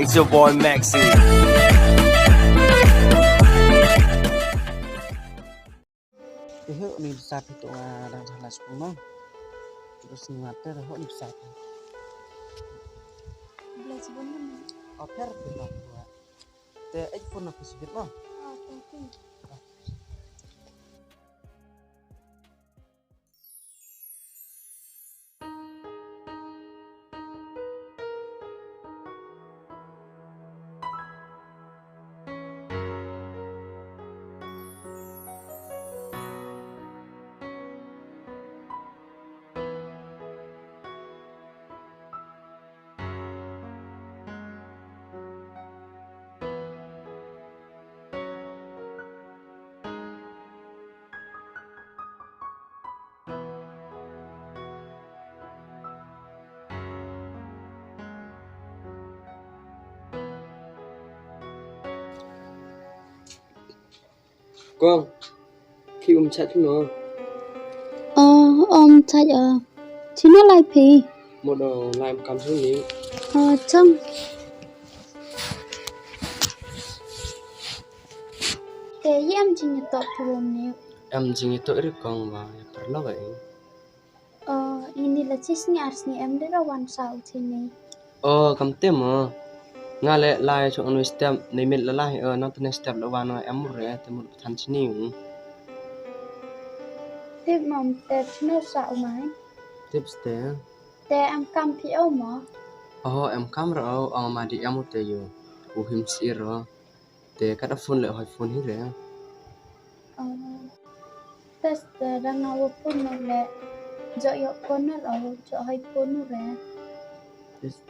It's your boy Maax-c. Hiệu niệm sạch thì tụi đang thật là xuống không? Tụi sinh hoạt tới là họ niệm sạch. Belajar sebenarnya. Oke, thì nó tụi. Te ít phone nó phải biết không? Tapi Con, khi chạy chúng nó. chạy chỉ nó lại phi. Một đồ làm cầm xuống miếng. Trong cái em chỉ nhận tập luôn nè. Em chỉ tôi được con và phải lo vậy. Ini là chiếc nhà em để ra quan sát thế này. Cầm tem mà. Nga lệ lại cho anh step này mình là lại nó tên step là vào nó em một rẻ thì một thằng chín nhiều. Tiếp mong tệp nó sợ máy. Tiếp ste. Tệp em cầm phiếu mà. Em cam rồi mà đi em một tay rồi. Của him xì rồi. Te cả phone lại hỏi phone hết rồi. Test đang ngồi phone nó lẹ. Giờ yêu phone nó rồi, giờ hay phone nó lẹ.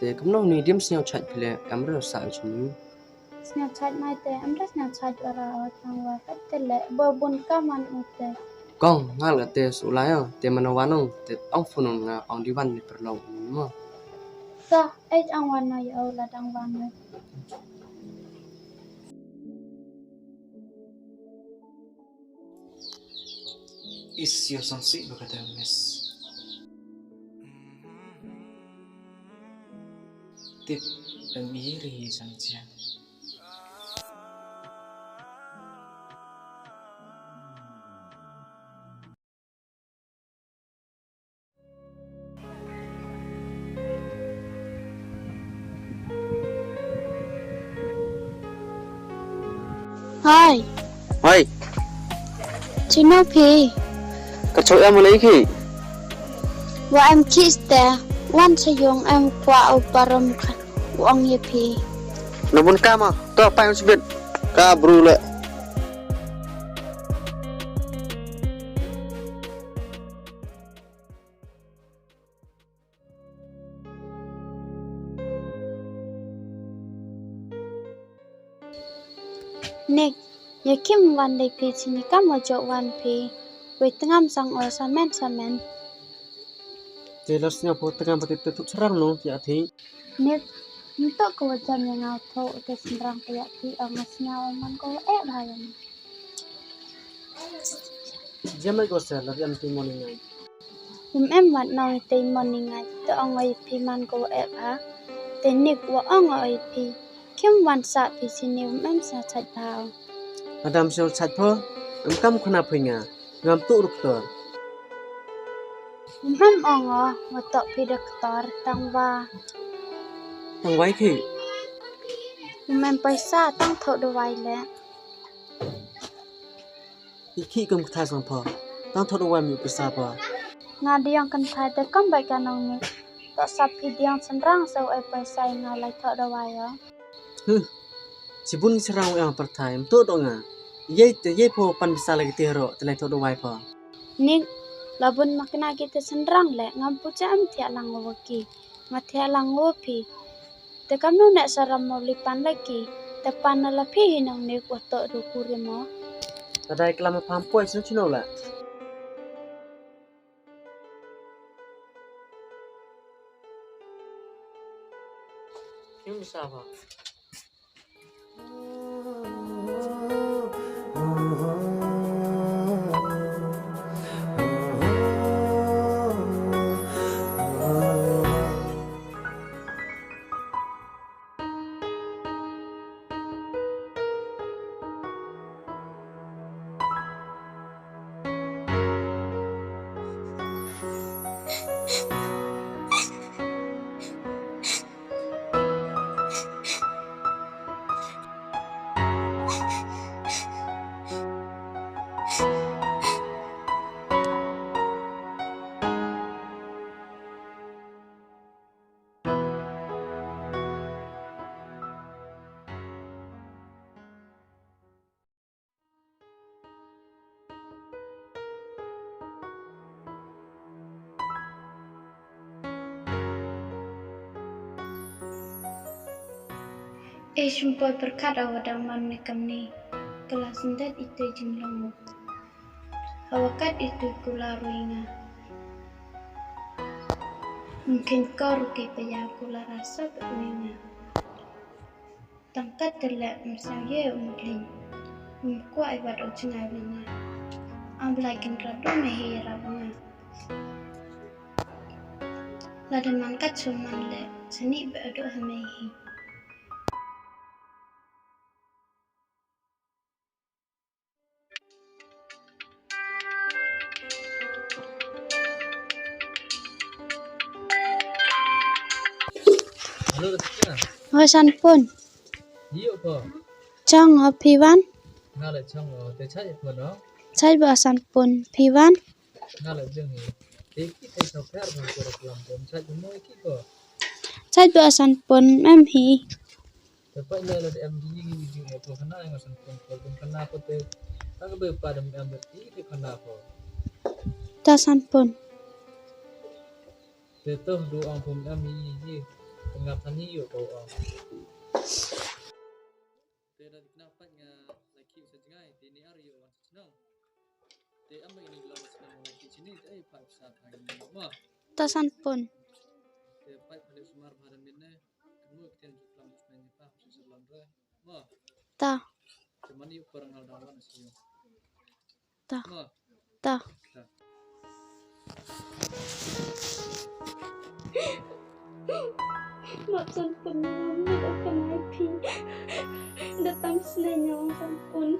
Te cầm nó này điểm snell chat pile em rất sợ chúng. Snell chat mai tệp em rất snell chat ở thằng và cách tệp lẹ bờ bún cá man một tệp. Con ngal ga te su lai te manawanong te ong funong nga ong di wan ni perlo mo. Sa ấy ang wan này ở là đang wan này. Is your son sweet berkata Miss? Tip iri saja. Hai, Oi, chỉ nó phi. ka choi em lấy khi. Và em kiss tệp. Wan sayong em qua ở param kan. Uang ye phi. Nó bun cam à? To pa em sibit. Ka bru le. Nick, ya kim wan de phi sini kam ojo wan phi. Wei tengam sang o samen. Te los nya po tengah pati tu serang no ya thi. Nick, untuk kewajam yang auto ke sembrang kayak phi angasnya oman ko bayan. Jamai ko sa la em ti morning ngai. Em wan nong te morning ngai to ongoi phi man ko ha. Te Nick wa ongoi phi. Kim wan sa phi sini em sa chat bao. Adam sel chat po. Em kam khona phinga. Ngam tu ruk to. Em ongo wa to phi doktor tang wa. Thằng quái khi. Em paisa tang tho do wai le. Khi kum thai sang po. Tang thot wa mi pisa po. Nga diang kan thai te kam bai kanong ni. To sap phi diang senrang so e paisa nga lai tho do wai yo. Sibun serang yang pertai. Em tu do nga. Ye po pan bisa lagi tero. Telai thot wa po. Nick, labun makna kita senrang le ngam puja am tia lang waki. Nga tia lang wopi. Te kam no nek saram mo lipan lagi. Te pan la phi hinong Nick wa to do kuri mo. Tadai kelama pampoi sino chino la. Kim bisa apa? Sumpah berkat awadang mamnikam ni. Kelas sendat itu jumlahmu. Hawakat itu kularuinga. Mungkin kau rugi payaku larasa beruinga. Tangkat telak misalnya umlin. Umkuat ibarat ujungnya banga. Amblakin radu mehira banga. Lada mangkat suman le. Seni beradu hamehi. Halo Datikna. Hosan pun. Iyo po. Chong piwan. Ngale chong te chai po no. Chai basan pun piwan. Ngale jeng hi. Iki te software ban ko ram pon chai mo iki ko. Chai basan pun memhi. Dapat le le em gi gi ko kana yang san pon ko kana ko te ang be padam em berti te kana ko. Tasan pun. Te to do ang pon em hi ngap tani yo ko. Te Datikna nya laki sejengai te ni ari yo wan senang. Te am ini gelar senang laki sini te pa sa thai mo. Tasan pun. Te pa pada sumar bharan minne kemu kiten juklam usmen pa seselan re. Mo. Ta. Cuman yuk kurang hal dawan sih. Ta. Mo. Ta. Ta. Mak sampun mami akan happy. Datang senanya sampun.